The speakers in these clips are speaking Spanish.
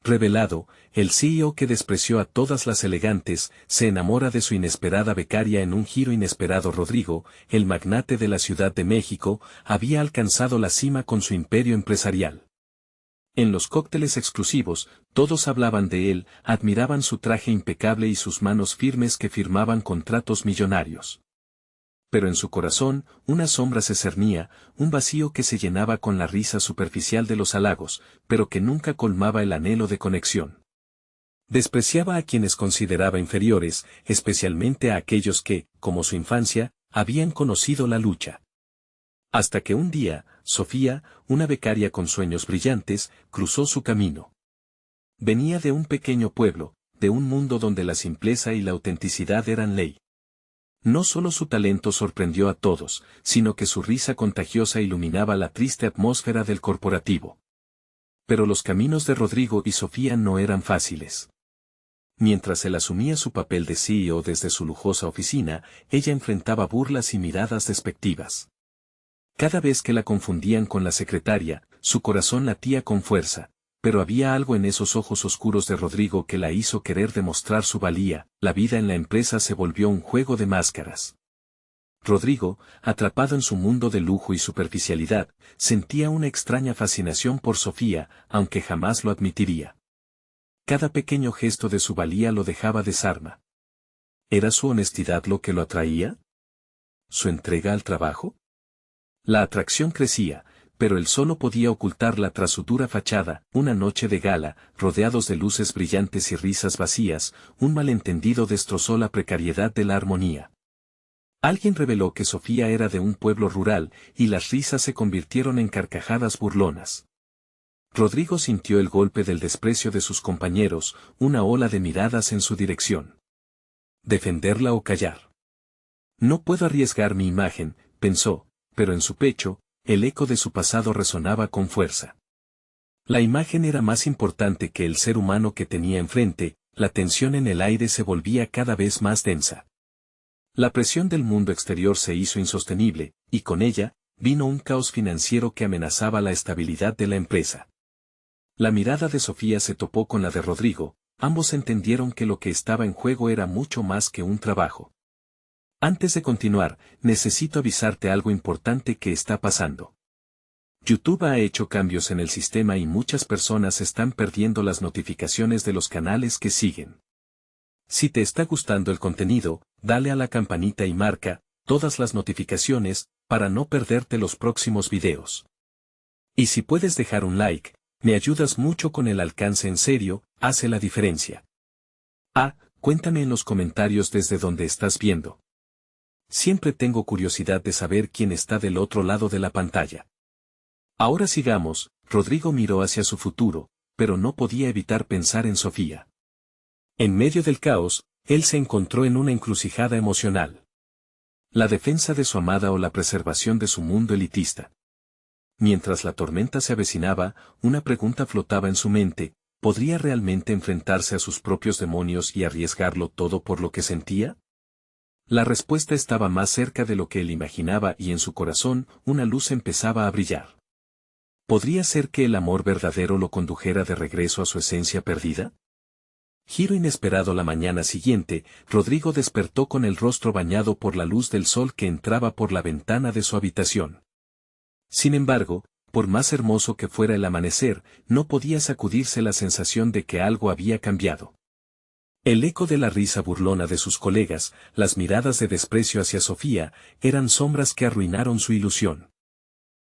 Revelado, el CEO que despreció a todas las elegantes, se enamora de su inesperada becaria en un giro inesperado. Rodrigo, el magnate de la Ciudad de México, había alcanzado la cima con su imperio empresarial. En los cócteles exclusivos, todos hablaban de él, admiraban su traje impecable y sus manos firmes que firmaban contratos millonarios. Pero en su corazón, una sombra se cernía, un vacío que se llenaba con la risa superficial de los halagos, pero que nunca colmaba el anhelo de conexión. Despreciaba a quienes consideraba inferiores, especialmente a aquellos que, como su infancia, habían conocido la lucha. Hasta que un día, Sofía, una becaria con sueños brillantes, cruzó su camino. Venía de un pequeño pueblo, de un mundo donde la simpleza y la autenticidad eran ley. No solo su talento sorprendió a todos, sino que su risa contagiosa iluminaba la triste atmósfera del corporativo. Pero los caminos de Rodrigo y Sofía no eran fáciles. Mientras él asumía su papel de CEO desde su lujosa oficina, ella enfrentaba burlas y miradas despectivas. Cada vez que la confundían con la secretaria, su corazón latía con fuerza, pero había algo en esos ojos oscuros de Rodrigo que la hizo querer demostrar su valía. La vida en la empresa se volvió un juego de máscaras. Rodrigo, atrapado en su mundo de lujo y superficialidad, sentía una extraña fascinación por Sofía, aunque jamás lo admitiría. Cada pequeño gesto de su valía lo dejaba desarma. ¿Era su honestidad lo que lo atraía? ¿Su entrega al trabajo? La atracción crecía, pero él solo podía ocultarla tras su dura fachada. Una noche de gala, rodeados de luces brillantes y risas vacías, un malentendido destrozó la precariedad de la armonía. Alguien reveló que Sofía era de un pueblo rural, y las risas se convirtieron en carcajadas burlonas. Rodrigo sintió el golpe del desprecio de sus compañeros, una ola de miradas en su dirección. ¿Defenderla o callar? No puedo arriesgar mi imagen, pensó, pero en su pecho, el eco de su pasado resonaba con fuerza. La imagen era más importante que el ser humano que tenía enfrente. La tensión en el aire se volvía cada vez más densa. La presión del mundo exterior se hizo insostenible, y con ella, vino un caos financiero que amenazaba la estabilidad de la empresa. La mirada de Sofía se topó con la de Rodrigo, ambos entendieron que lo que estaba en juego era mucho más que un trabajo. Antes de continuar, necesito avisarte algo importante que está pasando. YouTube ha hecho cambios en el sistema y muchas personas están perdiendo las notificaciones de los canales que siguen. Si te está gustando el contenido, dale a la campanita y marca todas las notificaciones para no perderte los próximos videos. Y si puedes dejar un like, me ayudas mucho con el alcance. En serio, hace la diferencia. Cuéntame en los comentarios desde donde estás viendo. Siempre tengo curiosidad de saber quién está del otro lado de la pantalla. Ahora sigamos. Rodrigo miró hacia su futuro, pero no podía evitar pensar en Sofía. En medio del caos, él se encontró en una encrucijada emocional. La defensa de su amada o la preservación de su mundo elitista. Mientras la tormenta se avecinaba, una pregunta flotaba en su mente: ¿podría realmente enfrentarse a sus propios demonios y arriesgarlo todo por lo que sentía? La respuesta estaba más cerca de lo que él imaginaba y en su corazón una luz empezaba a brillar. ¿Podría ser que el amor verdadero lo condujera de regreso a su esencia perdida? Giro inesperado. La mañana siguiente, Rodrigo despertó con el rostro bañado por la luz del sol que entraba por la ventana de su habitación. Sin embargo, por más hermoso que fuera el amanecer, no podía sacudirse la sensación de que algo había cambiado. El eco de la risa burlona de sus colegas, las miradas de desprecio hacia Sofía, eran sombras que arruinaron su ilusión.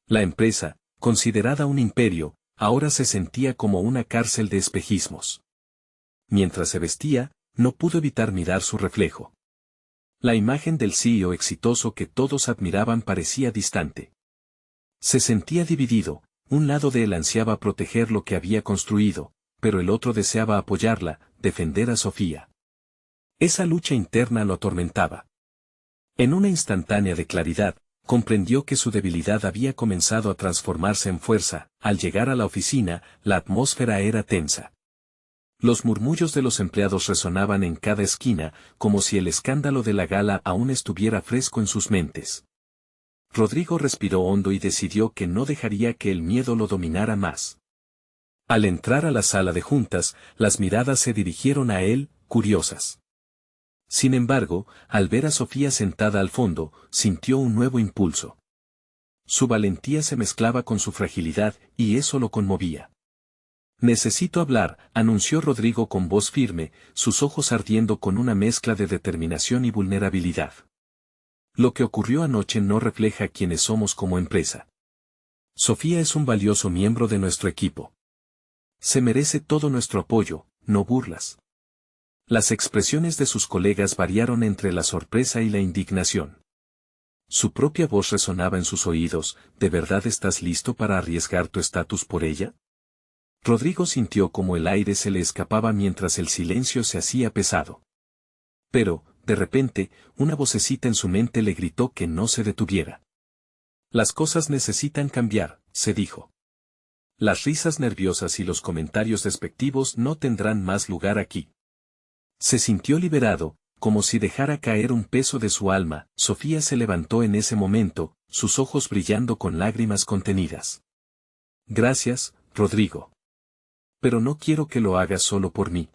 La empresa, considerada un imperio, ahora se sentía como una cárcel de espejismos. Mientras se vestía, no pudo evitar mirar su reflejo. La imagen del CEO exitoso que todos admiraban parecía distante. Se sentía dividido, un lado de él ansiaba proteger lo que había construido, pero el otro deseaba apoyarla, defender a Sofía. Esa lucha interna lo atormentaba. En una instantánea de claridad, comprendió que su debilidad había comenzado a transformarse en fuerza. Al llegar a la oficina, la atmósfera era tensa. Los murmullos de los empleados resonaban en cada esquina, como si el escándalo de la gala aún estuviera fresco en sus mentes. Rodrigo respiró hondo y decidió que no dejaría que el miedo lo dominara más. Al entrar a la sala de juntas, las miradas se dirigieron a él, curiosas. Sin embargo, al ver a Sofía sentada al fondo, sintió un nuevo impulso. Su valentía se mezclaba con su fragilidad, y eso lo conmovía. Necesito hablar, anunció Rodrigo con voz firme, sus ojos ardiendo con una mezcla de determinación y vulnerabilidad. Lo que ocurrió anoche no refleja quiénes somos como empresa. Sofía es un valioso miembro de nuestro equipo. Se merece todo nuestro apoyo, no burlas. Las expresiones de sus colegas variaron entre la sorpresa y la indignación. Su propia voz resonaba en sus oídos. ¿De verdad estás listo para arriesgar tu estatus por ella? Rodrigo sintió como el aire se le escapaba mientras el silencio se hacía pesado. Pero, de repente, una vocecita en su mente le gritó que no se detuviera. Las cosas necesitan cambiar, se dijo. Las risas nerviosas y los comentarios despectivos no tendrán más lugar aquí. Se sintió liberado, como si dejara caer un peso de su alma. Sofía se levantó en ese momento, sus ojos brillando con lágrimas contenidas. Gracias, Rodrigo. Pero no quiero que lo hagas solo por mí.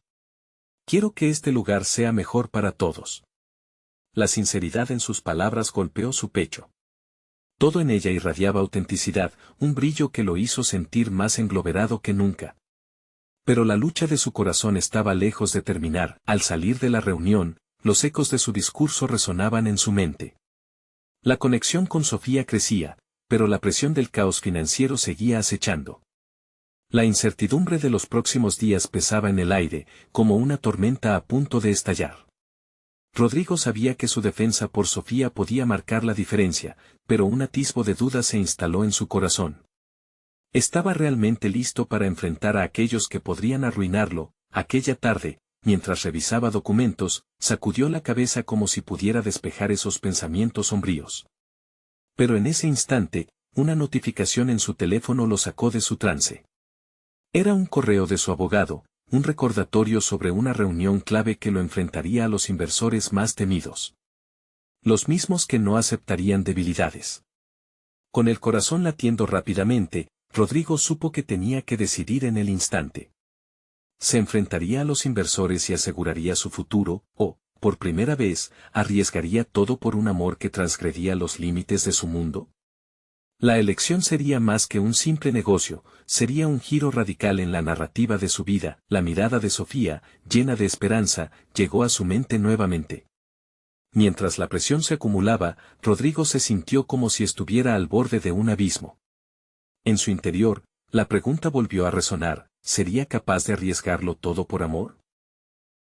Quiero que este lugar sea mejor para todos. La sinceridad en sus palabras golpeó su pecho. Todo en ella irradiaba autenticidad, un brillo que lo hizo sentir más engloberado que nunca. Pero la lucha de su corazón estaba lejos de terminar. Al salir de la reunión, los ecos de su discurso resonaban en su mente. La conexión con Sofía crecía, pero la presión del caos financiero seguía acechando. La incertidumbre de los próximos días pesaba en el aire, como una tormenta a punto de estallar. Rodrigo sabía que su defensa por Sofía podía marcar la diferencia, pero un atisbo de duda se instaló en su corazón. ¿Estaba realmente listo para enfrentar a aquellos que podrían arruinarlo? Aquella tarde, mientras revisaba documentos, sacudió la cabeza como si pudiera despejar esos pensamientos sombríos. Pero en ese instante, una notificación en su teléfono lo sacó de su trance. Era un correo de su abogado, un recordatorio sobre una reunión clave que lo enfrentaría a los inversores más temidos. Los mismos que no aceptarían debilidades. Con el corazón latiendo rápidamente, Rodrigo supo que tenía que decidir en el instante. ¿Se enfrentaría a los inversores y aseguraría su futuro, o, por primera vez, arriesgaría todo por un amor que transgredía los límites de su mundo? La elección sería más que un simple negocio, sería un giro radical en la narrativa de su vida. La mirada de Sofía, llena de esperanza, llegó a su mente nuevamente. Mientras la presión se acumulaba, Rodrigo se sintió como si estuviera al borde de un abismo. En su interior, la pregunta volvió a resonar: ¿sería capaz de arriesgarlo todo por amor?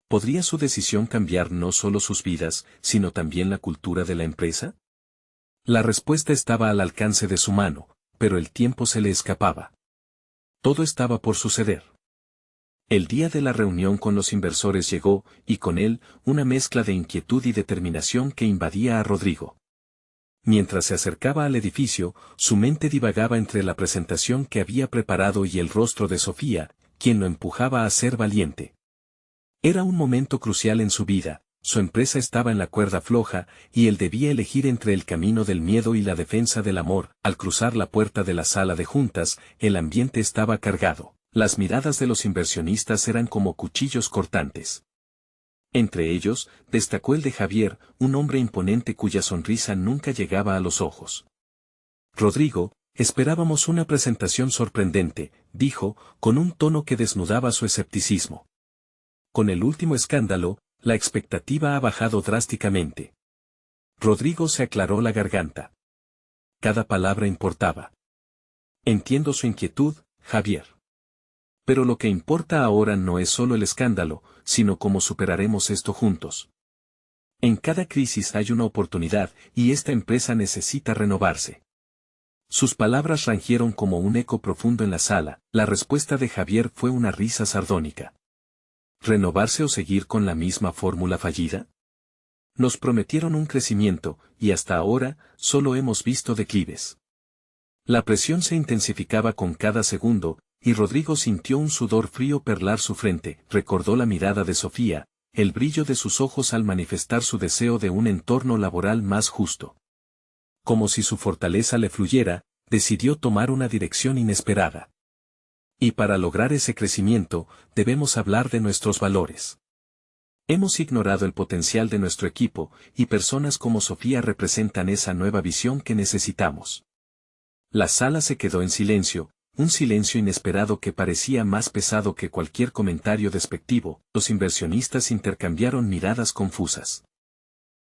¿Podría su decisión cambiar no solo sus vidas, sino también la cultura de la empresa? La respuesta estaba al alcance de su mano, pero el tiempo se le escapaba. Todo estaba por suceder. El día de la reunión con los inversores llegó, y con él, una mezcla de inquietud y determinación que invadía a Rodrigo. Mientras se acercaba al edificio, su mente divagaba entre la presentación que había preparado y el rostro de Sofía, quien lo empujaba a ser valiente. Era un momento crucial en su vida. Su empresa estaba en la cuerda floja, y él debía elegir entre el camino del miedo y la defensa del amor. Al cruzar la puerta de la sala de juntas, el ambiente estaba cargado. Las miradas de los inversionistas eran como cuchillos cortantes. Entre ellos, destacó el de Javier, un hombre imponente cuya sonrisa nunca llegaba a los ojos. Rodrigo, esperábamos una presentación sorprendente, dijo, con un tono que desnudaba su escepticismo. Con el último escándalo, la expectativa ha bajado drásticamente. Rodrigo se aclaró la garganta. Cada palabra importaba. Entiendo su inquietud, Javier. Pero lo que importa ahora no es solo el escándalo, sino cómo superaremos esto juntos. En cada crisis hay una oportunidad, y esta empresa necesita renovarse. Sus palabras rangieron como un eco profundo en la sala. La respuesta de Javier fue una risa sardónica. ¿Renovarse o seguir con la misma fórmula fallida? Nos prometieron un crecimiento, y hasta ahora, solo hemos visto declives. La presión se intensificaba con cada segundo, y Rodrigo sintió un sudor frío perlar su frente. Recordó la mirada de Sofía, el brillo de sus ojos al manifestar su deseo de un entorno laboral más justo. Como si su fortaleza le fluyera, decidió tomar una dirección inesperada. Y para lograr ese crecimiento, debemos hablar de nuestros valores. Hemos ignorado el potencial de nuestro equipo, y personas como Sofía representan esa nueva visión que necesitamos. La sala se quedó en silencio, un silencio inesperado que parecía más pesado que cualquier comentario despectivo. Los inversionistas intercambiaron miradas confusas.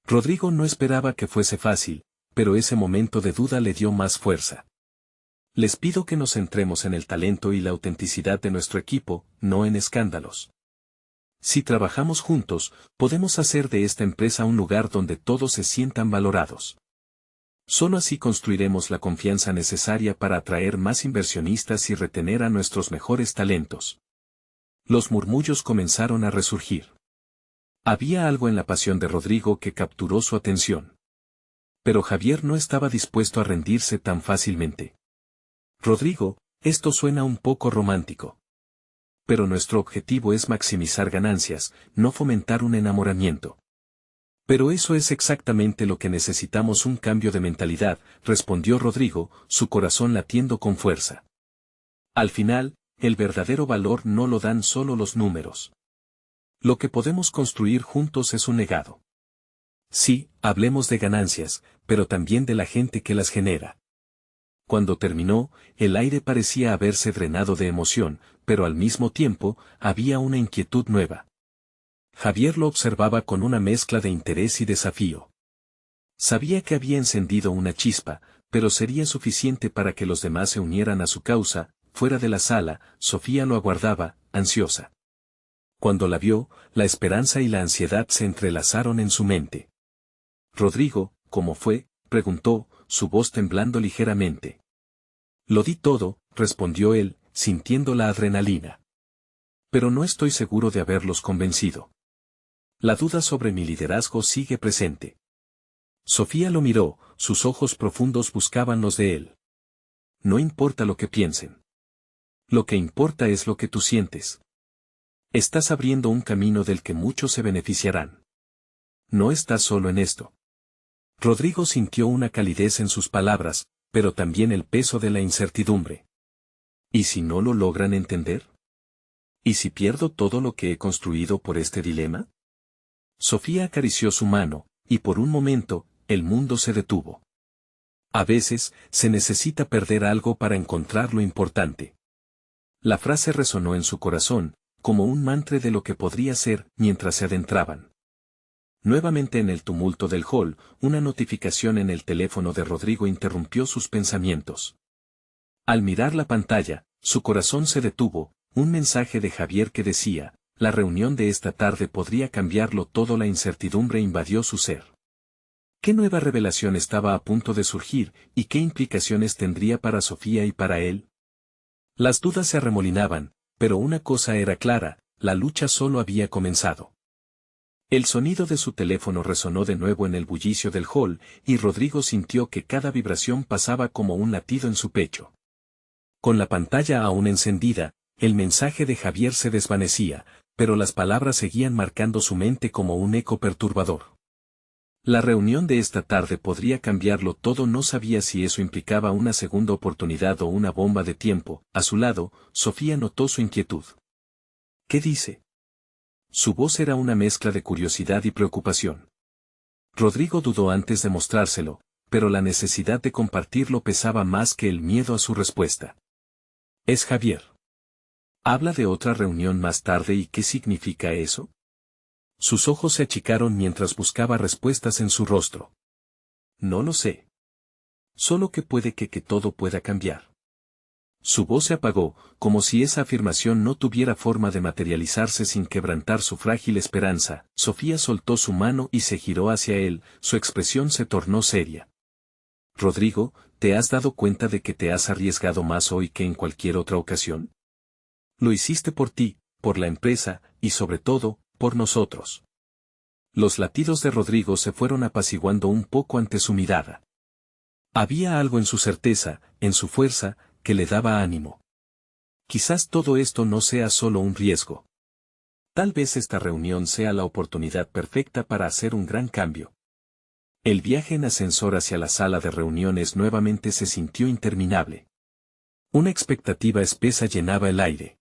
Rodrigo no esperaba que fuese fácil, pero ese momento de duda le dio más fuerza. Les pido que nos centremos en el talento y la autenticidad de nuestro equipo, no en escándalos. Si trabajamos juntos, podemos hacer de esta empresa un lugar donde todos se sientan valorados. Solo así construiremos la confianza necesaria para atraer más inversionistas y retener a nuestros mejores talentos. Los murmullos comenzaron a resurgir. Había algo en la pasión de Rodrigo que capturó su atención. Pero Javier no estaba dispuesto a rendirse tan fácilmente. Rodrigo, esto suena un poco romántico. Pero nuestro objetivo es maximizar ganancias, no fomentar un enamoramiento. Pero eso es exactamente lo que necesitamos, un cambio de mentalidad, respondió Rodrigo, su corazón latiendo con fuerza. Al final, el verdadero valor no lo dan solo los números. Lo que podemos construir juntos es un legado. Sí, hablemos de ganancias, pero también de la gente que las genera. Cuando terminó, el aire parecía haberse drenado de emoción, pero al mismo tiempo, había una inquietud nueva. Javier lo observaba con una mezcla de interés y desafío. Sabía que había encendido una chispa, pero sería suficiente para que los demás se unieran a su causa. Fuera de la sala, Sofía lo aguardaba, ansiosa. Cuando la vio, la esperanza y la ansiedad se entrelazaron en su mente. Rodrigo, ¿cómo fue?, preguntó, su voz temblando ligeramente. Lo di todo, respondió él, sintiendo la adrenalina. Pero no estoy seguro de haberlos convencido. La duda sobre mi liderazgo sigue presente. Sofía lo miró, sus ojos profundos buscaban los de él. No importa lo que piensen. Lo que importa es lo que tú sientes. Estás abriendo un camino del que muchos se beneficiarán. No estás solo en esto. Rodrigo sintió una calidez en sus palabras, pero también el peso de la incertidumbre. ¿Y si no lo logran entender? ¿Y si pierdo todo lo que he construido por este dilema? Sofía acarició su mano, y por un momento, el mundo se detuvo. A veces, se necesita perder algo para encontrar lo importante. La frase resonó en su corazón, como un mantra de lo que podría ser, mientras se adentraban. Nuevamente en el tumulto del hall, una notificación en el teléfono de Rodrigo interrumpió sus pensamientos. Al mirar la pantalla, su corazón se detuvo, un mensaje de Javier que decía: la reunión de esta tarde podría cambiarlo todo. La incertidumbre invadió su ser. ¿Qué nueva revelación estaba a punto de surgir, y qué implicaciones tendría para Sofía y para él? Las dudas se arremolinaban, pero una cosa era clara: la lucha solo había comenzado. El sonido de su teléfono resonó de nuevo en el bullicio del hall, y Rodrigo sintió que cada vibración pasaba como un latido en su pecho. Con la pantalla aún encendida, el mensaje de Javier se desvanecía, pero las palabras seguían marcando su mente como un eco perturbador. La reunión de esta tarde podría cambiarlo todo. No sabía si eso implicaba una segunda oportunidad o una bomba de tiempo. A su lado, Sofía notó su inquietud. ¿Qué dice? Su voz era una mezcla de curiosidad y preocupación. Rodrigo dudó antes de mostrárselo, pero la necesidad de compartirlo pesaba más que el miedo a su respuesta. Es Javier. Habla de otra reunión más tarde. ¿Y qué significa eso? Sus ojos se achicaron mientras buscaba respuestas en su rostro. No lo sé. Solo que puede que todo pueda cambiar. Su voz se apagó, como si esa afirmación no tuviera forma de materializarse sin quebrantar su frágil esperanza. Sofía soltó su mano y se giró hacia él, su expresión se tornó seria. Rodrigo, ¿te has dado cuenta de que te has arriesgado más hoy que en cualquier otra ocasión? Lo hiciste por ti, por la empresa, y sobre todo, por nosotros. Los latidos de Rodrigo se fueron apaciguando un poco ante su mirada. Había algo en su certeza, en su fuerza, que le daba ánimo. Quizás todo esto no sea solo un riesgo. Tal vez esta reunión sea la oportunidad perfecta para hacer un gran cambio. El viaje en ascensor hacia la sala de reuniones nuevamente se sintió interminable. Una expectativa espesa llenaba el aire.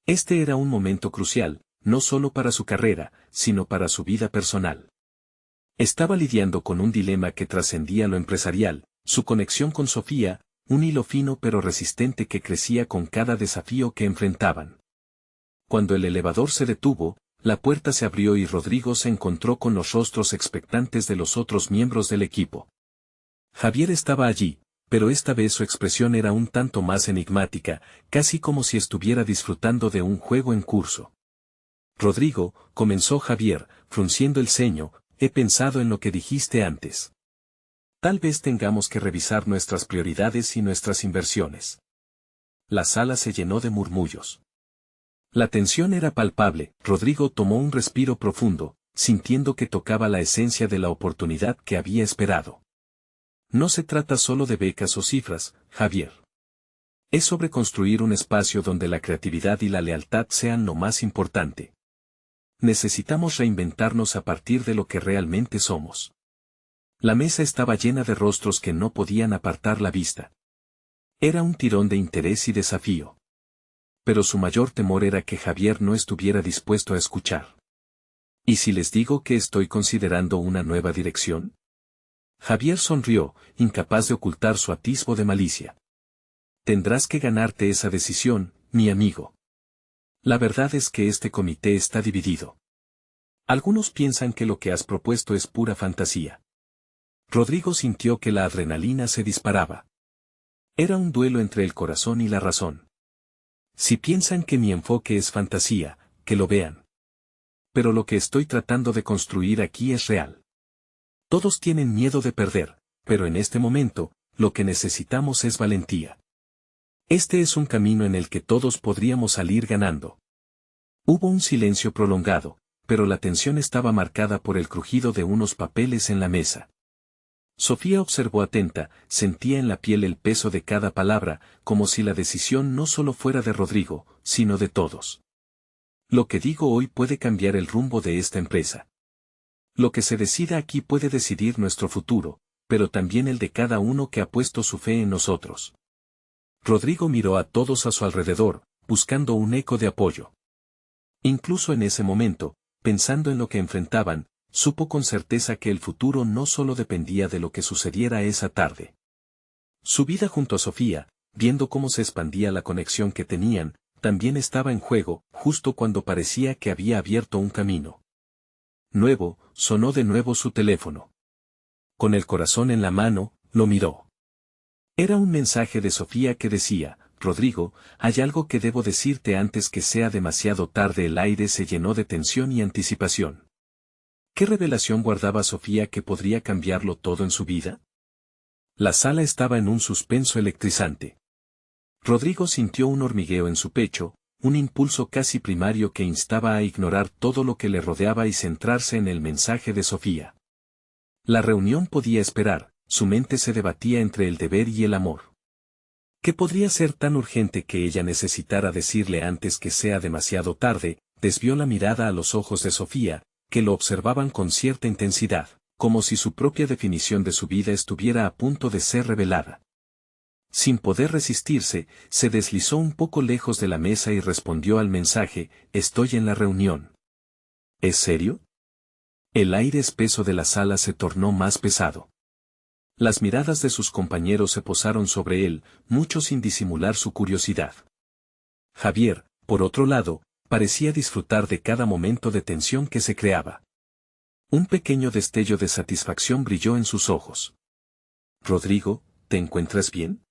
Este era un momento crucial, no solo para su carrera, sino para su vida personal. Estaba lidiando con un dilema que trascendía lo empresarial, su conexión con Sofía, un hilo fino pero resistente que crecía con cada desafío que enfrentaban. Cuando el elevador se detuvo, la puerta se abrió y Rodrigo se encontró con los rostros expectantes de los otros miembros del equipo. Javier estaba allí, pero esta vez su expresión era un tanto más enigmática, casi como si estuviera disfrutando de un juego en curso. Rodrigo, comenzó Javier, frunciendo el ceño, he pensado en lo que dijiste antes. Tal vez tengamos que revisar nuestras prioridades y nuestras inversiones. La sala se llenó de murmullos. La tensión era palpable, Rodrigo tomó un respiro profundo, sintiendo que tocaba la esencia de la oportunidad que había esperado. No se trata solo de becas o cifras, Javier. Es sobre construir un espacio donde la creatividad y la lealtad sean lo más importante. Necesitamos reinventarnos a partir de lo que realmente somos. La mesa estaba llena de rostros que no podían apartar la vista. Era un tirón de interés y desafío. Pero su mayor temor era que Javier no estuviera dispuesto a escuchar. ¿Y si les digo que estoy considerando una nueva dirección? Javier sonrió, incapaz de ocultar su atisbo de malicia. Tendrás que ganarte esa decisión, mi amigo. La verdad es que este comité está dividido. Algunos piensan que lo que has propuesto es pura fantasía. Rodrigo sintió que la adrenalina se disparaba. Era un duelo entre el corazón y la razón. Si piensan que mi enfoque es fantasía, que lo vean. Pero lo que estoy tratando de construir aquí es real. Todos tienen miedo de perder, pero en este momento, lo que necesitamos es valentía. Este es un camino en el que todos podríamos salir ganando. Hubo un silencio prolongado, pero la tensión estaba marcada por el crujido de unos papeles en la mesa. Sofía observó atenta, sentía en la piel el peso de cada palabra, como si la decisión no solo fuera de Rodrigo, sino de todos. Lo que digo hoy puede cambiar el rumbo de esta empresa. Lo que se decida aquí puede decidir nuestro futuro, pero también el de cada uno que ha puesto su fe en nosotros. Rodrigo miró a todos a su alrededor, buscando un eco de apoyo. Incluso en ese momento, pensando en lo que enfrentaban, supo con certeza que el futuro no solo dependía de lo que sucediera esa tarde. Su vida junto a Sofía, viendo cómo se expandía la conexión que tenían, también estaba en juego, justo cuando parecía que había abierto un camino nuevo, sonó de nuevo su teléfono. Con el corazón en la mano, lo miró. Era un mensaje de Sofía que decía, Rodrigo, hay algo que debo decirte antes que sea demasiado tarde. El aire se llenó de tensión y anticipación. ¿Qué revelación guardaba Sofía que podría cambiarlo todo en su vida? La sala estaba en un suspenso electrizante. Rodrigo sintió un hormigueo en su pecho, un impulso casi primario que instaba a ignorar todo lo que le rodeaba y centrarse en el mensaje de Sofía. La reunión podía esperar, su mente se debatía entre el deber y el amor. ¿Qué podría ser tan urgente que ella necesitara decirle antes que sea demasiado tarde? Desvió la mirada a los ojos de Sofía, que lo observaban con cierta intensidad, como si su propia definición de su vida estuviera a punto de ser revelada. Sin poder resistirse, se deslizó un poco lejos de la mesa y respondió al mensaje, estoy en la reunión. ¿Es serio? El aire espeso de la sala se tornó más pesado. Las miradas de sus compañeros se posaron sobre él, muchos sin disimular su curiosidad. Javier, por otro lado, parecía disfrutar de cada momento de tensión que se creaba. Un pequeño destello de satisfacción brilló en sus ojos. Rodrigo, ¿te encuentras bien?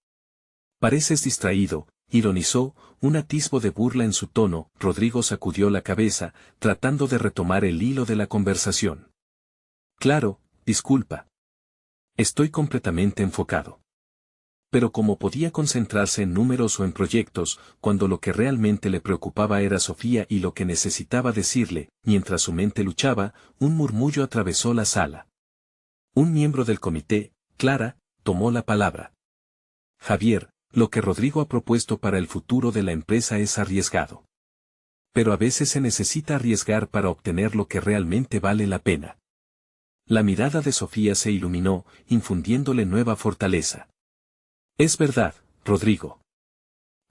Pareces distraído, ironizó, un atisbo de burla en su tono. Rodrigo sacudió la cabeza, tratando de retomar el hilo de la conversación. Claro, disculpa. Estoy completamente enfocado. Pero como podía concentrarse en números o en proyectos, cuando lo que realmente le preocupaba era Sofía y lo que necesitaba decirle, mientras su mente luchaba, un murmullo atravesó la sala. Un miembro del comité, Clara, tomó la palabra. Javier, lo que Rodrigo ha propuesto para el futuro de la empresa es arriesgado. Pero a veces se necesita arriesgar para obtener lo que realmente vale la pena. La mirada de Sofía se iluminó, infundiéndole nueva fortaleza. Es verdad, Rodrigo.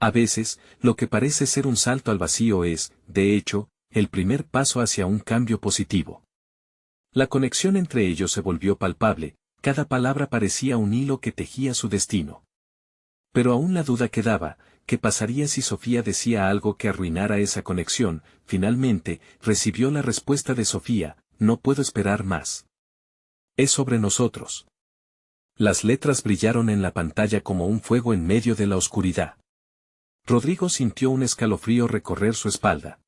A veces, lo que parece ser un salto al vacío es, de hecho, el primer paso hacia un cambio positivo. La conexión entre ellos se volvió palpable, cada palabra parecía un hilo que tejía su destino. Pero aún la duda quedaba, ¿qué pasaría si Sofía decía algo que arruinara esa conexión? Finalmente, recibió la respuesta de Sofía: no puedo esperar más. Es sobre nosotros. Las letras brillaron en la pantalla como un fuego en medio de la oscuridad. Rodrigo sintió un escalofrío recorrer su espalda.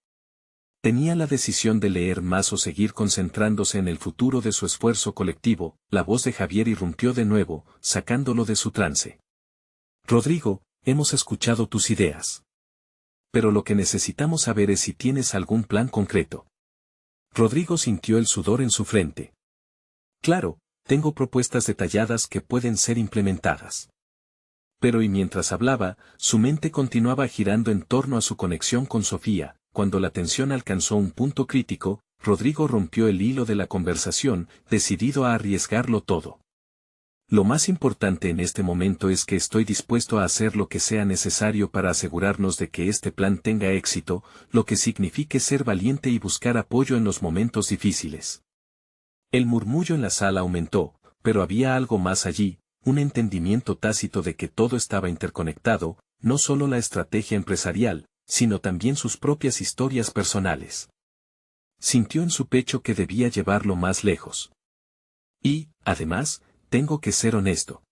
Tenía la decisión de leer más o seguir concentrándose en el futuro de su esfuerzo colectivo. La voz de Javier irrumpió de nuevo, sacándolo de su trance. Rodrigo, hemos escuchado tus ideas. Pero lo que necesitamos saber es si tienes algún plan concreto. Rodrigo sintió el sudor en su frente. Claro, tengo propuestas detalladas que pueden ser implementadas. Pero y mientras hablaba, su mente continuaba girando en torno a su conexión con Sofía. Cuando la tensión alcanzó un punto crítico, Rodrigo rompió el hilo de la conversación, decidido a arriesgarlo todo. Lo más importante en este momento es que estoy dispuesto a hacer lo que sea necesario para asegurarnos de que este plan tenga éxito, lo que signifique ser valiente y buscar apoyo en los momentos difíciles. El murmullo en la sala aumentó, pero había algo más allí, un entendimiento tácito de que todo estaba interconectado, no solo la estrategia empresarial, sino también sus propias historias personales. Sintió en su pecho que debía llevarlo más lejos. Y, además, tengo que ser honesto.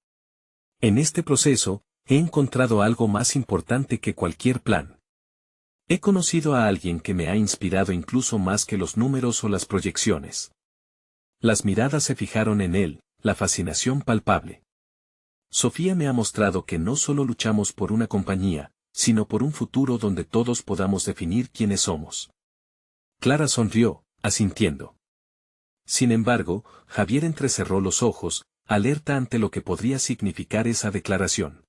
En este proceso, he encontrado algo más importante que cualquier plan. He conocido a alguien que me ha inspirado incluso más que los números o las proyecciones. Las miradas se fijaron en él, la fascinación palpable. Sofía me ha mostrado que no solo luchamos por una compañía, sino por un futuro donde todos podamos definir quiénes somos. Clara sonrió, asintiendo. Sin embargo, Javier entrecerró los ojos, alerta ante lo que podría significar esa declaración.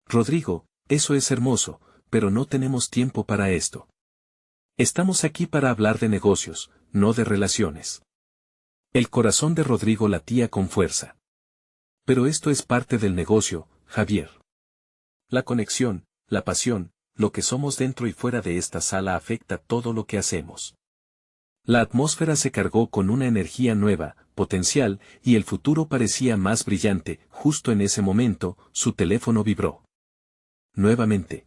Rodrigo, eso es hermoso, pero no tenemos tiempo para esto. Estamos aquí para hablar de negocios, no de relaciones. El corazón de Rodrigo latía con fuerza. Pero esto es parte del negocio, Javier. La conexión, la pasión, lo que somos dentro y fuera de esta sala afecta todo lo que hacemos. La atmósfera se cargó con una energía nueva, potencial, y el futuro parecía más brillante. Justo en ese momento, su teléfono vibró. Nuevamente.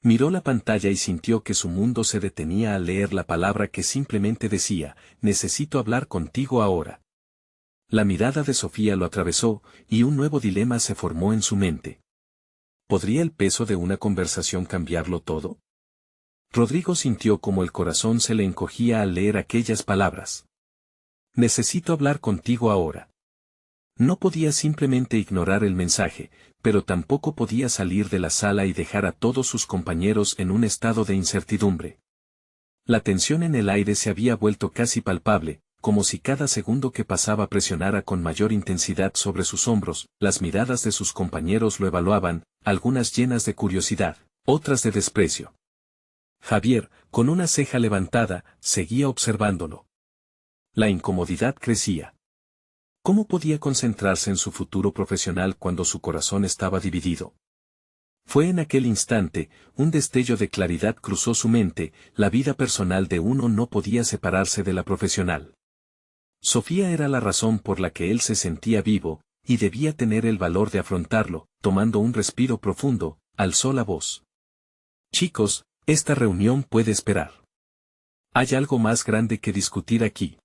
Miró la pantalla y sintió que su mundo se detenía al leer la palabra que simplemente decía: necesito hablar contigo ahora. La mirada de Sofía lo atravesó, y un nuevo dilema se formó en su mente. ¿Podría el peso de una conversación cambiarlo todo? Rodrigo sintió como el corazón se le encogía al leer aquellas palabras. Necesito hablar contigo ahora. No podía simplemente ignorar el mensaje, pero tampoco podía salir de la sala y dejar a todos sus compañeros en un estado de incertidumbre. La tensión en el aire se había vuelto casi palpable, como si cada segundo que pasaba presionara con mayor intensidad sobre sus hombros. Las miradas de sus compañeros lo evaluaban, algunas llenas de curiosidad, otras de desprecio. Javier, con una ceja levantada, seguía observándolo. La incomodidad crecía. ¿Cómo podía concentrarse en su futuro profesional cuando su corazón estaba dividido? Fue en aquel instante, un destello de claridad cruzó su mente: la vida personal de uno no podía separarse de la profesional. Sofía era la razón por la que él se sentía vivo, y debía tener el valor de afrontarlo. Tomando un respiro profundo, alzó la voz. Chicos, esta reunión puede esperar. Hay algo más grande que discutir aquí.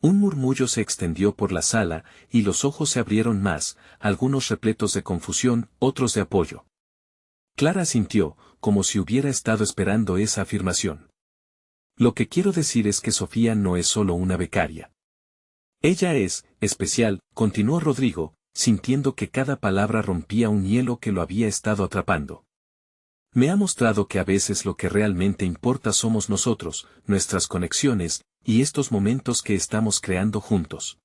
Un murmullo se extendió por la sala, y los ojos se abrieron más, algunos repletos de confusión, otros de apoyo. Clara sintió, como si hubiera estado esperando esa afirmación. Lo que quiero decir es que Sofía no es solo una becaria. Ella es especial, continuó Rodrigo, sintiendo que cada palabra rompía un hielo que lo había estado atrapando. Me ha mostrado que a veces lo que realmente importa somos nosotros, nuestras conexiones, y estos momentos que estamos creando juntos.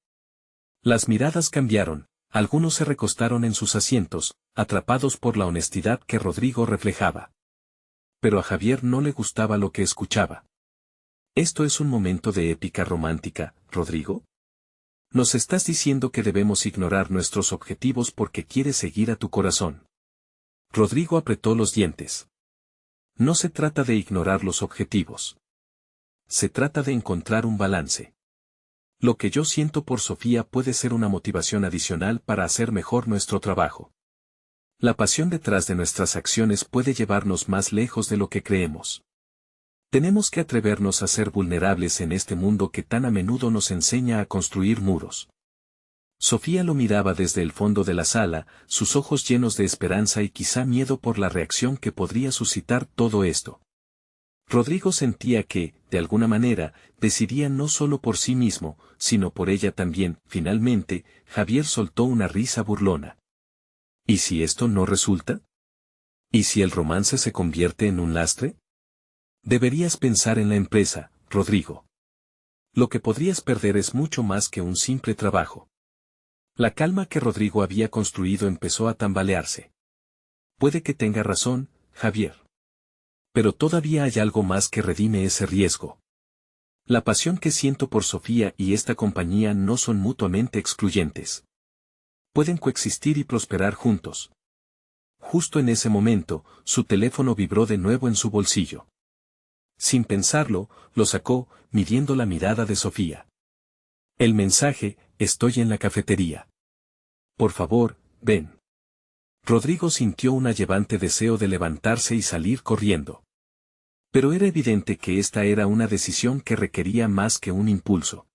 Las miradas cambiaron, algunos se recostaron en sus asientos, atrapados por la honestidad que Rodrigo reflejaba. Pero a Javier no le gustaba lo que escuchaba. ¿Esto es un momento de épica romántica, Rodrigo? ¿Nos estás diciendo que debemos ignorar nuestros objetivos porque quieres seguir a tu corazón? Rodrigo apretó los dientes. No se trata de ignorar los objetivos. Se trata de encontrar un balance. Lo que yo siento por Sofía puede ser una motivación adicional para hacer mejor nuestro trabajo. La pasión detrás de nuestras acciones puede llevarnos más lejos de lo que creemos. Tenemos que atrevernos a ser vulnerables en este mundo que tan a menudo nos enseña a construir muros. Sofía lo miraba desde el fondo de la sala, sus ojos llenos de esperanza y quizá miedo por la reacción que podría suscitar todo esto. Rodrigo sentía que, de alguna manera, decidía no solo por sí mismo, sino por ella también. Finalmente, Javier soltó una risa burlona. ¿Y si esto no resulta? ¿Y si el romance se convierte en un lastre? Deberías pensar en la empresa, Rodrigo. Lo que podrías perder es mucho más que un simple trabajo. La calma que Rodrigo había construido empezó a tambalearse. Puede que tenga razón, Javier. Pero todavía hay algo más que redime ese riesgo. La pasión que siento por Sofía y esta compañía no son mutuamente excluyentes. Pueden coexistir y prosperar juntos. Justo en ese momento, su teléfono vibró de nuevo en su bolsillo. Sin pensarlo, lo sacó, midiendo la mirada de Sofía. El mensaje: estoy en la cafetería. Por favor, ven. Rodrigo sintió un llevante deseo de levantarse y salir corriendo. Pero era evidente que esta era una decisión que requería más que un impulso.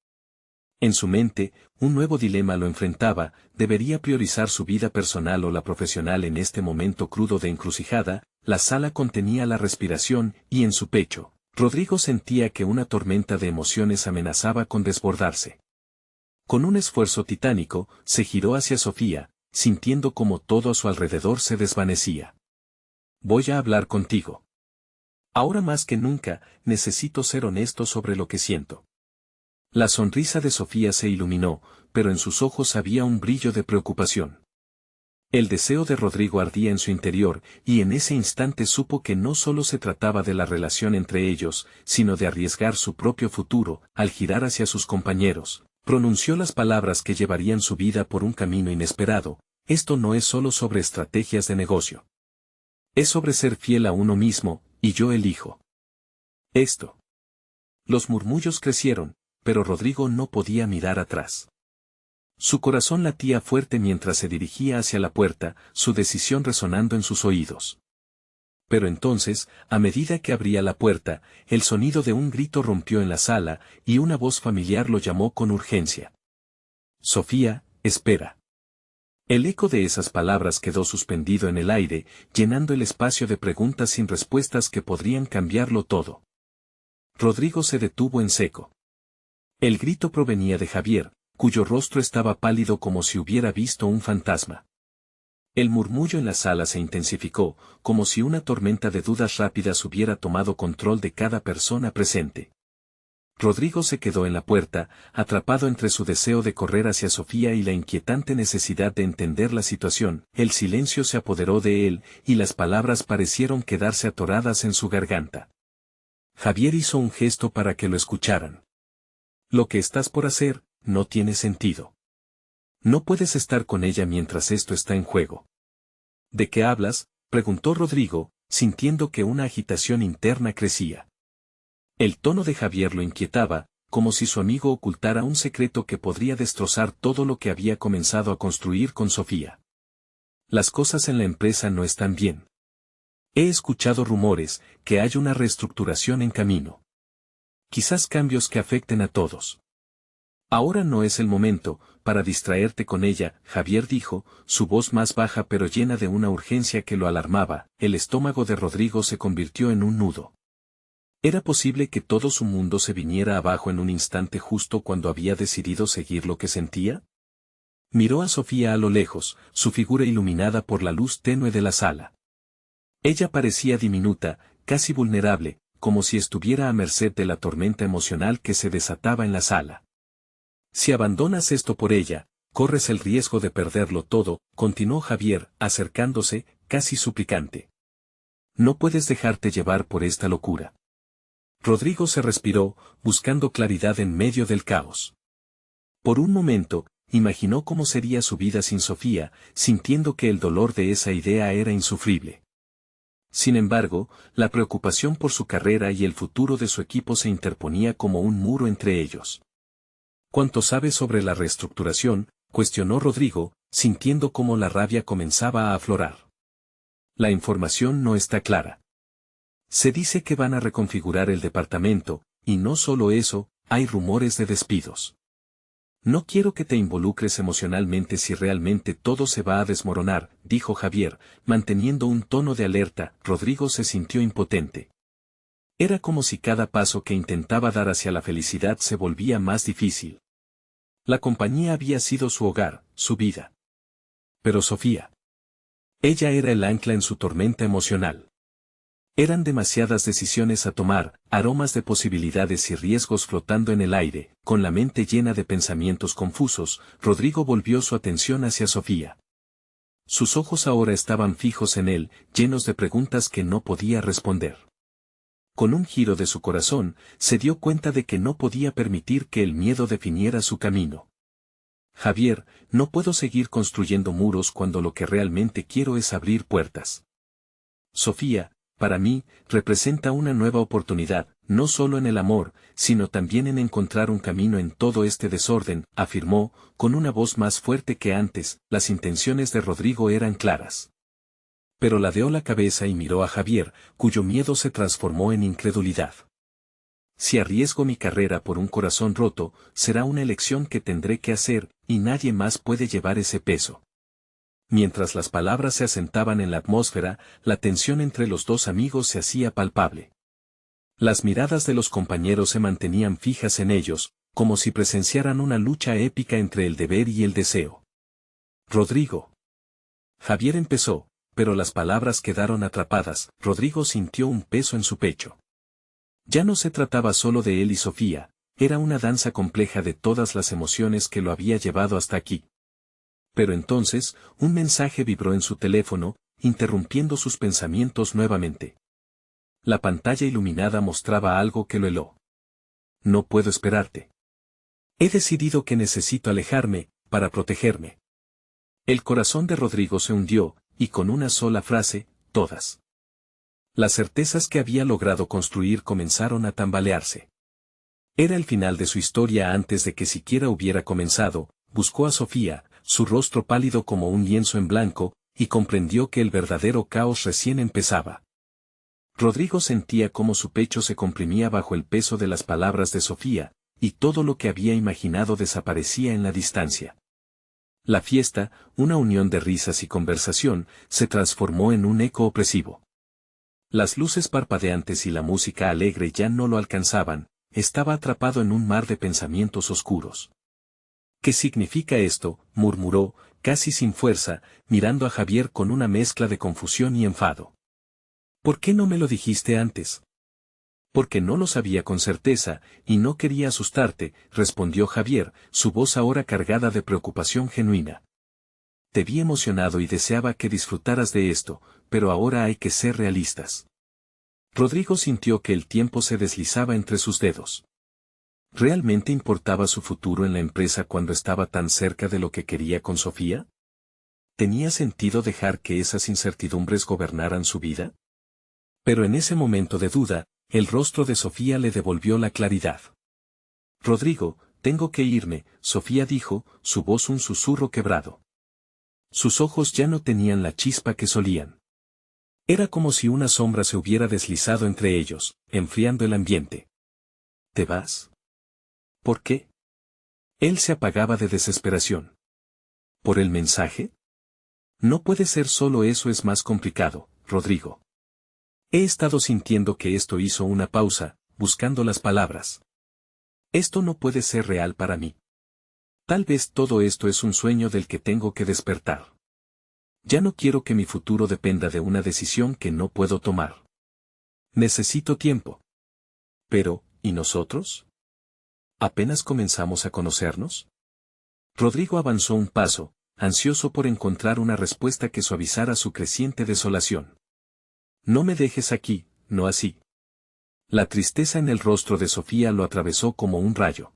En su mente, un nuevo dilema lo enfrentaba: ¿debería priorizar su vida personal o la profesional en este momento crudo de encrucijada? La sala contenía la respiración, y en su pecho, Rodrigo sentía que una tormenta de emociones amenazaba con desbordarse. Con un esfuerzo titánico, se giró hacia Sofía, sintiendo como todo a su alrededor se desvanecía. Voy a hablar contigo. Ahora más que nunca, necesito ser honesto sobre lo que siento. La sonrisa de Sofía se iluminó, pero en sus ojos había un brillo de preocupación. El deseo de Rodrigo ardía en su interior, y en ese instante supo que no solo se trataba de la relación entre ellos, sino de arriesgar su propio futuro. Al girar hacia sus compañeros, pronunció las palabras que llevarían su vida por un camino inesperado: esto no es solo sobre estrategias de negocio. Es sobre ser fiel a uno mismo, y yo elijo esto. Los murmullos crecieron, pero Rodrigo no podía mirar atrás. Su corazón latía fuerte mientras se dirigía hacia la puerta, su decisión resonando en sus oídos. Pero entonces, a medida que abría la puerta, el sonido de un grito rompió en la sala, y una voz familiar lo llamó con urgencia. Sofía, espera. El eco de esas palabras quedó suspendido en el aire, llenando el espacio de preguntas sin respuestas que podrían cambiarlo todo. Rodrigo se detuvo en seco. El grito provenía de Javier, cuyo rostro estaba pálido como si hubiera visto un fantasma. El murmullo en la sala se intensificó, como si una tormenta de dudas rápidas hubiera tomado control de cada persona presente. Rodrigo se quedó en la puerta, atrapado entre su deseo de correr hacia Sofía y la inquietante necesidad de entender la situación. El silencio se apoderó de él, y las palabras parecieron quedarse atoradas en su garganta. Javier hizo un gesto para que lo escucharan. Lo que estás por hacer no tiene sentido. No puedes estar con ella mientras esto está en juego. ¿De qué hablas?, preguntó Rodrigo, sintiendo que una agitación interna crecía. El tono de Javier lo inquietaba, como si su amigo ocultara un secreto que podría destrozar todo lo que había comenzado a construir con Sofía. Las cosas en la empresa no están bien. He escuchado rumores que hay una reestructuración en camino. Quizás cambios que afecten a todos. Ahora no es el momento para distraerte con ella, Javier dijo, su voz más baja pero llena de una urgencia que lo alarmaba. El estómago de Rodrigo se convirtió en un nudo. ¿Era posible que todo su mundo se viniera abajo en un instante justo cuando había decidido seguir lo que sentía? Miró a Sofía a lo lejos, su figura iluminada por la luz tenue de la sala. Ella parecía diminuta, casi vulnerable, como si estuviera a merced de la tormenta emocional que se desataba en la sala. Si abandonas esto por ella, corres el riesgo de perderlo todo, continuó Javier, acercándose, casi suplicante. No puedes dejarte llevar por esta locura. Rodrigo se respiró, buscando claridad en medio del caos. Por un momento, imaginó cómo sería su vida sin Sofía, sintiendo que el dolor de esa idea era insufrible. Sin embargo, la preocupación por su carrera y el futuro de su equipo se interponía como un muro entre ellos. ¿Cuánto sabes sobre la reestructuración?, cuestionó Rodrigo, sintiendo cómo la rabia comenzaba a aflorar. La información no está clara. Se dice que van a reconfigurar el departamento, y no solo eso, hay rumores de despidos. No quiero que te involucres emocionalmente si realmente todo se va a desmoronar, dijo Javier, manteniendo un tono de alerta. Rodrigo se sintió impotente. Era como si cada paso que intentaba dar hacia la felicidad se volvía más difícil. La compañía había sido su hogar, su vida. Pero Sofía. Ella era el ancla en su tormenta emocional. Eran demasiadas decisiones a tomar, aromas de posibilidades y riesgos flotando en el aire. Con la mente llena de pensamientos confusos, Rodrigo volvió su atención hacia Sofía. Sus ojos ahora estaban fijos en él, llenos de preguntas que no podía responder. Con un giro de su corazón, se dio cuenta de que no podía permitir que el miedo definiera su camino. Javier, no puedo seguir construyendo muros cuando lo que realmente quiero es abrir puertas. Sofía, para mí, representa una nueva oportunidad, no solo en el amor, sino también en encontrar un camino en todo este desorden, afirmó, con una voz más fuerte que antes. Las intenciones de Rodrigo eran claras. Pero ladeó la cabeza y miró a Javier, cuyo miedo se transformó en incredulidad. Si arriesgo mi carrera por un corazón roto, será una elección que tendré que hacer, y nadie más puede llevar ese peso. Mientras las palabras se asentaban en la atmósfera, la tensión entre los dos amigos se hacía palpable. Las miradas de los compañeros se mantenían fijas en ellos, como si presenciaran una lucha épica entre el deber y el deseo. Rodrigo. Javier empezó, pero las palabras quedaron atrapadas. Rodrigo sintió un peso en su pecho. Ya no se trataba solo de él y Sofía, era una danza compleja de todas las emociones que lo había llevado hasta aquí. Pero entonces, un mensaje vibró en su teléfono, interrumpiendo sus pensamientos nuevamente. La pantalla iluminada mostraba algo que lo heló. No puedo esperarte. He decidido que necesito alejarme, para protegerme. El corazón de Rodrigo se hundió, y con una sola frase, todas. Las certezas que había logrado construir comenzaron a tambalearse. Era el final de su historia antes de que siquiera hubiera comenzado. Buscó a Sofía, su rostro pálido como un lienzo en blanco, y comprendió que el verdadero caos recién empezaba. Rodrigo sentía cómo su pecho se comprimía bajo el peso de las palabras de Sofía, y todo lo que había imaginado desaparecía en la distancia. La fiesta, una unión de risas y conversación, se transformó en un eco opresivo. Las luces parpadeantes y la música alegre ya no lo alcanzaban, estaba atrapado en un mar de pensamientos oscuros. ¿Qué significa esto?, murmuró, casi sin fuerza, mirando a Javier con una mezcla de confusión y enfado. ¿Por qué no me lo dijiste antes? Porque no lo sabía con certeza, y no quería asustarte, respondió Javier, su voz ahora cargada de preocupación genuina. Te vi emocionado y deseaba que disfrutaras de esto, pero ahora hay que ser realistas. Rodrigo sintió que el tiempo se deslizaba entre sus dedos. ¿Realmente importaba su futuro en la empresa cuando estaba tan cerca de lo que quería con Sofía? ¿Tenía sentido dejar que esas incertidumbres gobernaran su vida? Pero en ese momento de duda, el rostro de Sofía le devolvió la claridad. Rodrigo, tengo que irme, Sofía dijo, su voz un susurro quebrado. Sus ojos ya no tenían la chispa que solían. Era como si una sombra se hubiera deslizado entre ellos, enfriando el ambiente. ¿Te vas? ¿Por qué? Él se apagaba de desesperación. ¿Por el mensaje? No puede ser solo eso, es más complicado, Rodrigo. He estado sintiendo que esto hizo una pausa, buscando las palabras. Esto no puede ser real para mí. Tal vez todo esto es un sueño del que tengo que despertar. Ya no quiero que mi futuro dependa de una decisión que no puedo tomar. Necesito tiempo. Pero, ¿y nosotros? ¿Apenas comenzamos a conocernos? Rodrigo avanzó un paso, ansioso por encontrar una respuesta que suavizara su creciente desolación. No me dejes aquí, no así. La tristeza en el rostro de Sofía lo atravesó como un rayo.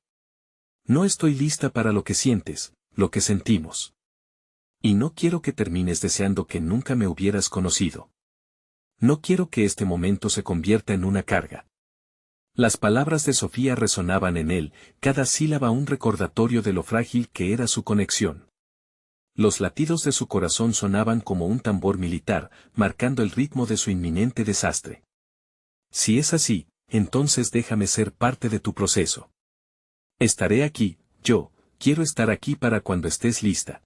No estoy lista para lo que sientes, lo que sentimos. Y no quiero que termines deseando que nunca me hubieras conocido. No quiero que este momento se convierta en una carga. Las palabras de Sofía resonaban en él, cada sílaba un recordatorio de lo frágil que era su conexión. Los latidos de su corazón sonaban como un tambor militar, marcando el ritmo de su inminente desastre. Si es así, entonces déjame ser parte de tu proceso. Estaré aquí, yo, quiero estar aquí para cuando estés lista.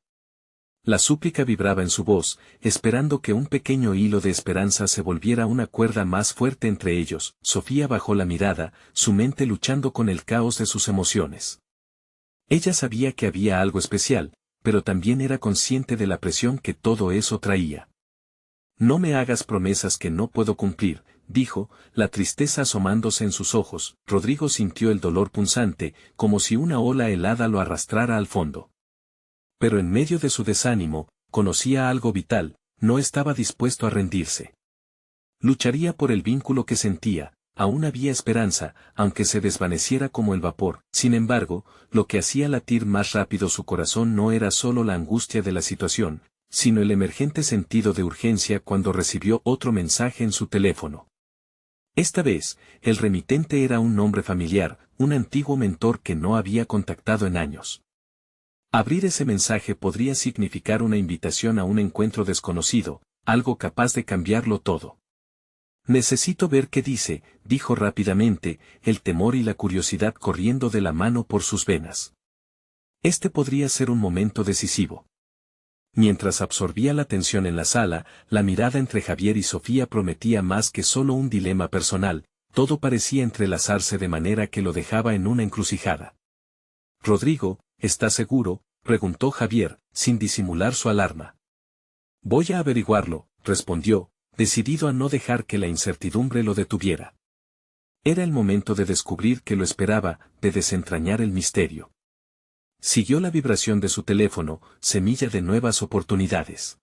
La súplica vibraba en su voz, esperando que un pequeño hilo de esperanza se volviera una cuerda más fuerte entre ellos. Sofía bajó la mirada, su mente luchando con el caos de sus emociones. Ella sabía que había algo especial, pero también era consciente de la presión que todo eso traía. No me hagas promesas que no puedo cumplir, dijo, la tristeza asomándose en sus ojos. Rodrigo sintió el dolor punzante, como si una ola helada lo arrastrara al fondo. Pero en medio de su desánimo, conocía algo vital, no estaba dispuesto a rendirse. Lucharía por el vínculo que sentía, aún había esperanza, aunque se desvaneciera como el vapor. Sin embargo, lo que hacía latir más rápido su corazón no era solo la angustia de la situación, sino el emergente sentido de urgencia cuando recibió otro mensaje en su teléfono. Esta vez, el remitente era un nombre familiar, un antiguo mentor que no había contactado en años. Abrir ese mensaje podría significar una invitación a un encuentro desconocido, algo capaz de cambiarlo todo. Necesito ver qué dice, dijo rápidamente, el temor y la curiosidad corriendo de la mano por sus venas. Este podría ser un momento decisivo. Mientras absorbía la tensión en la sala, la mirada entre Javier y Sofía prometía más que solo un dilema personal, todo parecía entrelazarse de manera que lo dejaba en una encrucijada. Rodrigo, ¿estás seguro?, preguntó Javier, sin disimular su alarma. Voy a averiguarlo, respondió, decidido a no dejar que la incertidumbre lo detuviera. Era el momento de descubrir qué lo esperaba, de desentrañar el misterio. Siguió la vibración de su teléfono, semilla de nuevas oportunidades.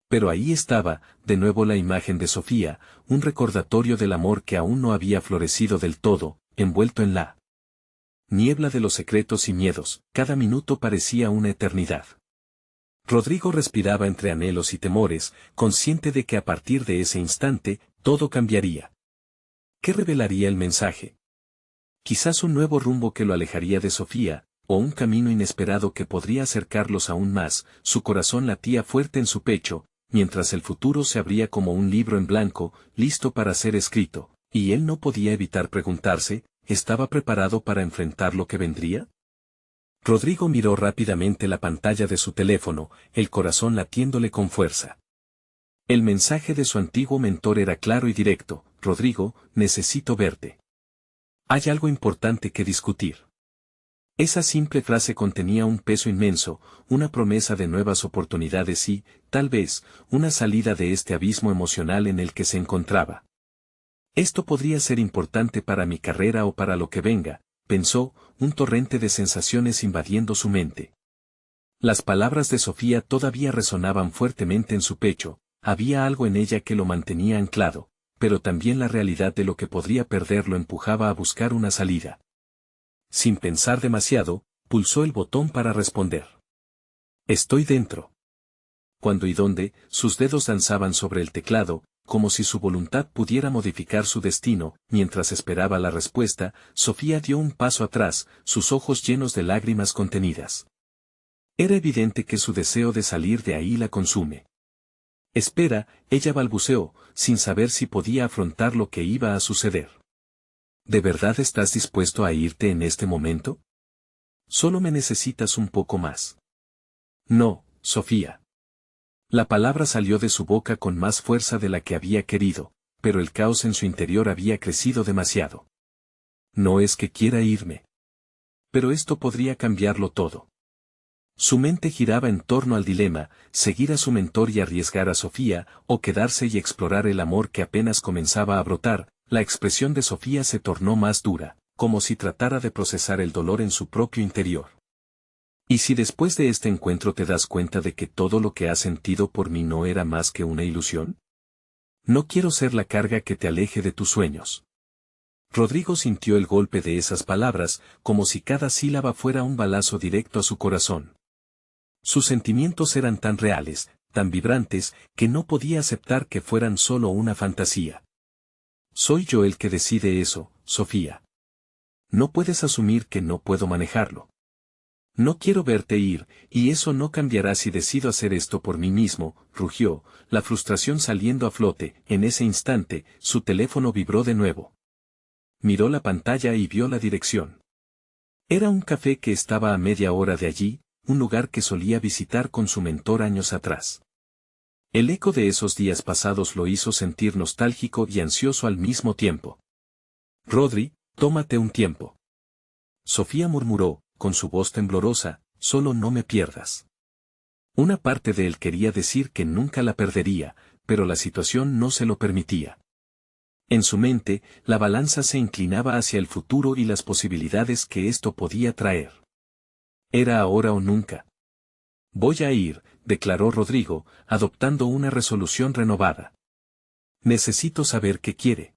Pero ahí estaba, de nuevo la imagen de Sofía, un recordatorio del amor que aún no había florecido del todo, envuelto en la niebla de los secretos y miedos. Cada minuto parecía una eternidad. Rodrigo respiraba entre anhelos y temores, consciente de que a partir de ese instante, todo cambiaría. ¿Qué revelaría el mensaje? Quizás un nuevo rumbo que lo alejaría de Sofía, o un camino inesperado que podría acercarlos aún más. Su corazón latía fuerte en su pecho, mientras el futuro se abría como un libro en blanco, listo para ser escrito, y él no podía evitar preguntarse, ¿estaba preparado para enfrentar lo que vendría? Rodrigo miró rápidamente la pantalla de su teléfono, el corazón latiéndole con fuerza. El mensaje de su antiguo mentor era claro y directo: Rodrigo, necesito verte. Hay algo importante que discutir. Esa simple frase contenía un peso inmenso, una promesa de nuevas oportunidades y, tal vez, una salida de este abismo emocional en el que se encontraba. Esto podría ser importante para mi carrera o para lo que venga, pensó, un torrente de sensaciones invadiendo su mente. Las palabras de Sofía todavía resonaban fuertemente en su pecho, había algo en ella que lo mantenía anclado, pero también la realidad de lo que podría perder lo empujaba a buscar una salida. Sin pensar demasiado, pulsó el botón para responder. Estoy dentro. Cuándo y dónde, sus dedos danzaban sobre el teclado, como si su voluntad pudiera modificar su destino. Mientras esperaba la respuesta, Sofía dio un paso atrás, sus ojos llenos de lágrimas contenidas. Era evidente que su deseo de salir de ahí la consume. Espera, ella balbuceó, sin saber si podía afrontar lo que iba a suceder. ¿De verdad estás dispuesto a irte en este momento? Solo me necesitas un poco más. No, Sofía. La palabra salió de su boca con más fuerza de la que había querido, pero el caos en su interior había crecido demasiado. No es que quiera irme. Pero esto podría cambiarlo todo. Su mente giraba en torno al dilema: seguir a su mentor y arriesgar a Sofía, o quedarse y explorar el amor que apenas comenzaba a brotar. La expresión de Sofía se tornó más dura, como si tratara de procesar el dolor en su propio interior. ¿Y si después de este encuentro te das cuenta de que todo lo que has sentido por mí no era más que una ilusión? No quiero ser la carga que te aleje de tus sueños. Rodrigo sintió el golpe de esas palabras, como si cada sílaba fuera un balazo directo a su corazón. Sus sentimientos eran tan reales, tan vibrantes, que no podía aceptar que fueran solo una fantasía. Soy yo el que decide eso, Sofía. No puedes asumir que no puedo manejarlo. No quiero verte ir, y eso no cambiará si decido hacer esto por mí mismo, rugió, la frustración saliendo a flote. En ese instante, su teléfono vibró de nuevo. Miró la pantalla y vio la dirección. Era un café que estaba a media hora de allí, un lugar que solía visitar con su mentor años atrás. El eco de esos días pasados lo hizo sentir nostálgico y ansioso al mismo tiempo. Rodri, tómate un tiempo. Sofía murmuró, con su voz temblorosa, solo no me pierdas. Una parte de él quería decir que nunca la perdería, pero la situación no se lo permitía. En su mente, la balanza se inclinaba hacia el futuro y las posibilidades que esto podía traer. Era ahora o nunca. Voy a ir, declaró Rodrigo, adoptando una resolución renovada. Necesito saber qué quiere.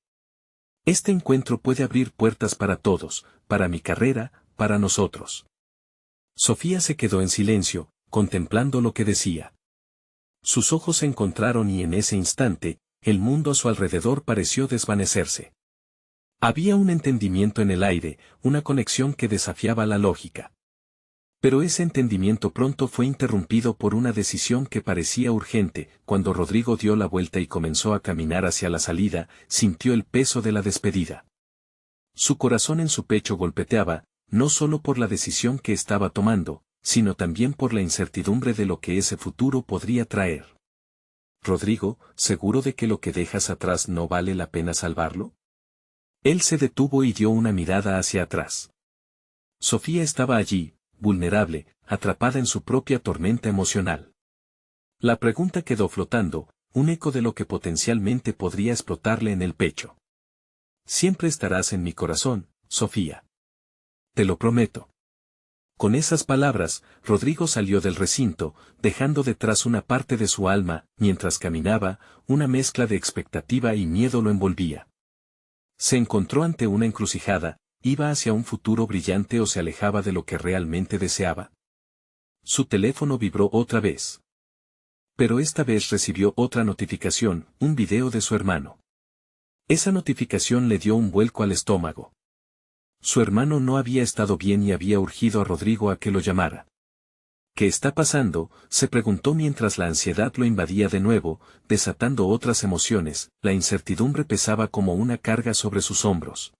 Este encuentro puede abrir puertas para todos, para mi carrera, para nosotros. Sofía se quedó en silencio, contemplando lo que decía. Sus ojos se encontraron y en ese instante, el mundo a su alrededor pareció desvanecerse. Había un entendimiento en el aire, una conexión que desafiaba la lógica. Pero ese entendimiento pronto fue interrumpido por una decisión que parecía urgente. Cuando Rodrigo dio la vuelta y comenzó a caminar hacia la salida, sintió el peso de la despedida. Su corazón en su pecho golpeteaba, no solo por la decisión que estaba tomando, sino también por la incertidumbre de lo que ese futuro podría traer. Rodrigo, ¿seguro de que lo que dejas atrás no vale la pena salvarlo? Él se detuvo y dio una mirada hacia atrás. Sofía estaba allí, vulnerable, atrapada en su propia tormenta emocional. La pregunta quedó flotando, un eco de lo que potencialmente podría explotarle en el pecho. Siempre estarás en mi corazón, Sofía. Te lo prometo. Con esas palabras, Rodrigo salió del recinto, dejando detrás una parte de su alma. Mientras caminaba, una mezcla de expectativa y miedo lo envolvía. Se encontró ante una encrucijada, ¿iba hacia un futuro brillante o se alejaba de lo que realmente deseaba? Su teléfono vibró otra vez. Pero esta vez recibió otra notificación, un video de su hermano. Esa notificación le dio un vuelco al estómago. Su hermano no había estado bien y había urgido a Rodrigo a que lo llamara. ¿Qué está pasando?, se preguntó mientras la ansiedad lo invadía de nuevo, desatando otras emociones. La incertidumbre pesaba como una carga sobre sus hombros.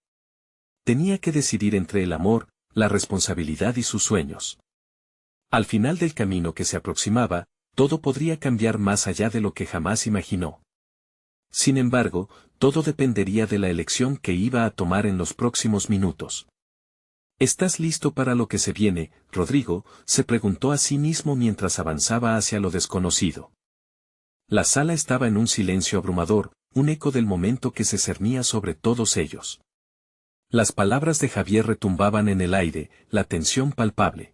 Tenía que decidir entre el amor, la responsabilidad y sus sueños. Al final del camino que se aproximaba, todo podría cambiar más allá de lo que jamás imaginó. Sin embargo, todo dependería de la elección que iba a tomar en los próximos minutos. ¿Estás listo para lo que se viene, Rodrigo?, se preguntó a sí mismo mientras avanzaba hacia lo desconocido. La sala estaba en un silencio abrumador, un eco del momento que se cernía sobre todos ellos. Las palabras de Javier retumbaban en el aire, la tensión palpable.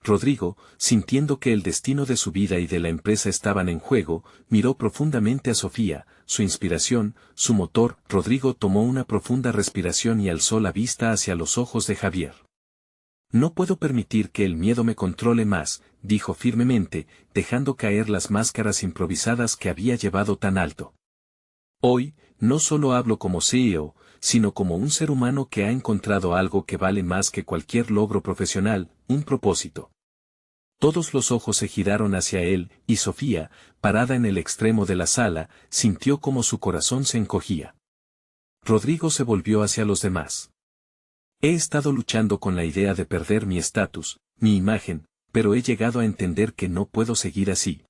Rodrigo, sintiendo que el destino de su vida y de la empresa estaban en juego, miró profundamente a Sofía, su inspiración, su motor. Rodrigo tomó una profunda respiración y alzó la vista hacia los ojos de Javier. No puedo permitir que el miedo me controle más, dijo firmemente, dejando caer las máscaras improvisadas que había llevado tan alto. Hoy, no solo hablo como CEO, sino como un ser humano que ha encontrado algo que vale más que cualquier logro profesional, un propósito. Todos los ojos se giraron hacia él, y Sofía, parada en el extremo de la sala, sintió como su corazón se encogía. Rodrigo se volvió hacia los demás. He estado luchando con la idea de perder mi estatus, mi imagen, pero he llegado a entender que no puedo seguir así.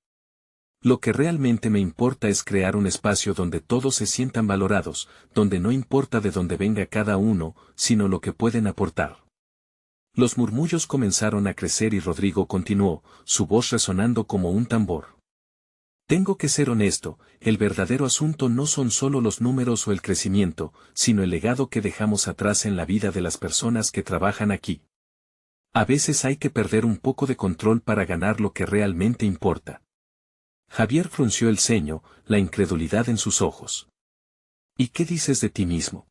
Lo que realmente me importa es crear un espacio donde todos se sientan valorados, donde no importa de dónde venga cada uno, sino lo que pueden aportar. Los murmullos comenzaron a crecer y Rodrigo continuó, su voz resonando como un tambor. Tengo que ser honesto, el verdadero asunto no son solo los números o el crecimiento, sino el legado que dejamos atrás en la vida de las personas que trabajan aquí. A veces hay que perder un poco de control para ganar lo que realmente importa. Javier frunció el ceño, la incredulidad en sus ojos. ¿Y qué dices de ti mismo?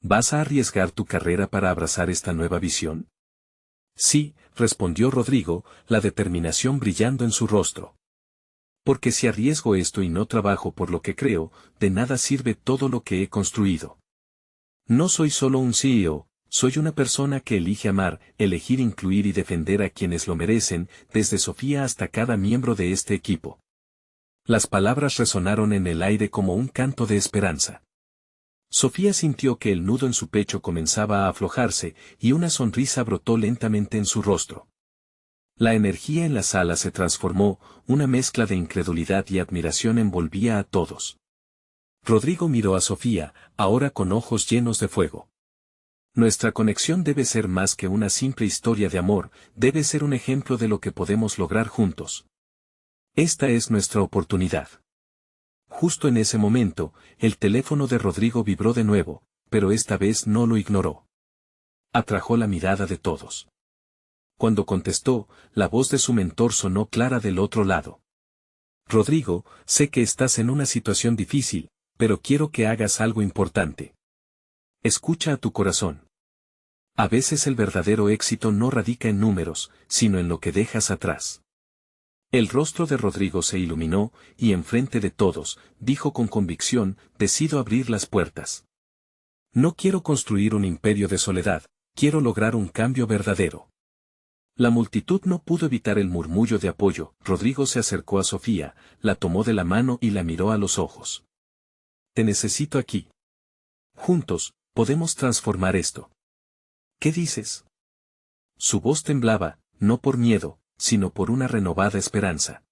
¿Vas a arriesgar tu carrera para abrazar esta nueva visión? Sí, respondió Rodrigo, la determinación brillando en su rostro. Porque si arriesgo esto y no trabajo por lo que creo, de nada sirve todo lo que he construido. No soy solo un CEO, soy una persona que elige amar, elegir incluir y defender a quienes lo merecen, desde Sofía hasta cada miembro de este equipo. Las palabras resonaron en el aire como un canto de esperanza. Sofía sintió que el nudo en su pecho comenzaba a aflojarse, y una sonrisa brotó lentamente en su rostro. La energía en la sala se transformó, una mezcla de incredulidad y admiración envolvía a todos. Rodrigo miró a Sofía, ahora con ojos llenos de fuego. Nuestra conexión debe ser más que una simple historia de amor, debe ser un ejemplo de lo que podemos lograr juntos. Esta es nuestra oportunidad. Justo en ese momento, el teléfono de Rodrigo vibró de nuevo, pero esta vez no lo ignoró. Atrajo la mirada de todos. Cuando contestó, la voz de su mentor sonó clara del otro lado. Rodrigo, sé que estás en una situación difícil, pero quiero que hagas algo importante. Escucha a tu corazón. A veces el verdadero éxito no radica en números, sino en lo que dejas atrás. El rostro de Rodrigo se iluminó, y enfrente de todos, dijo con convicción, decido abrir las puertas. No quiero construir un imperio de soledad, quiero lograr un cambio verdadero. La multitud no pudo evitar el murmullo de apoyo. Rodrigo se acercó a Sofía, la tomó de la mano y la miró a los ojos. Te necesito aquí. Juntos, podemos transformar esto. ¿Qué dices? Su voz temblaba, no por miedo, sino por una renovada esperanza.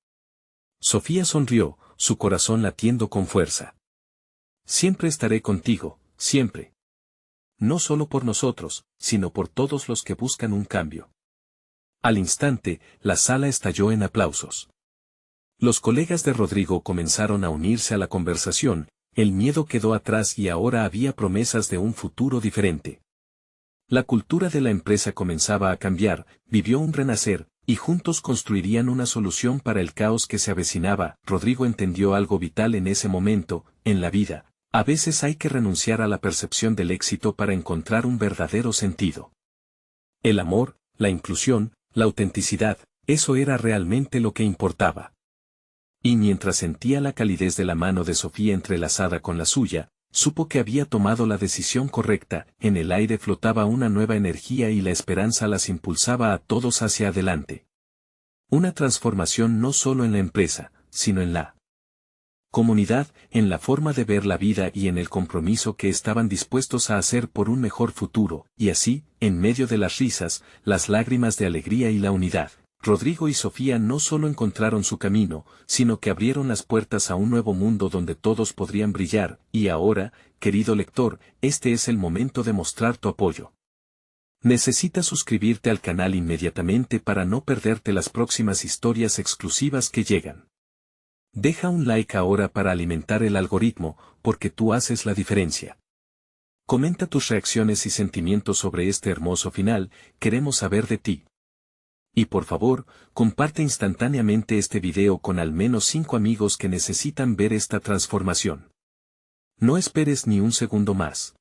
Sofía sonrió, su corazón latiendo con fuerza. Siempre estaré contigo, siempre. No solo por nosotros, sino por todos los que buscan un cambio. Al instante, la sala estalló en aplausos. Los colegas de Rodrigo comenzaron a unirse a la conversación, el miedo quedó atrás y ahora había promesas de un futuro diferente. La cultura de la empresa comenzaba a cambiar, vivió un renacer, y juntos construirían una solución para el caos que se avecinaba. Rodrigo entendió algo vital en ese momento, en la vida, a veces hay que renunciar a la percepción del éxito para encontrar un verdadero sentido. El amor, la inclusión, la autenticidad, eso era realmente lo que importaba. Y mientras sentía la calidez de la mano de Sofía entrelazada con la suya, supo que había tomado la decisión correcta. En el aire flotaba una nueva energía y la esperanza las impulsaba a todos hacia adelante. Una transformación no solo en la empresa, sino en la comunidad, en la forma de ver la vida y en el compromiso que estaban dispuestos a hacer por un mejor futuro, y así, en medio de las risas, las lágrimas de alegría y la unidad, Rodrigo y Sofía no solo encontraron su camino, sino que abrieron las puertas a un nuevo mundo donde todos podrían brillar. Y ahora, querido lector, este es el momento de mostrar tu apoyo. Necesitas suscribirte al canal inmediatamente para no perderte las próximas historias exclusivas que llegan. Deja un like ahora para alimentar el algoritmo, porque tú haces la diferencia. Comenta tus reacciones y sentimientos sobre este hermoso final, queremos saber de ti. Y por favor, comparte instantáneamente este video con al menos 5 amigos que necesitan ver esta transformación. No esperes ni un segundo más.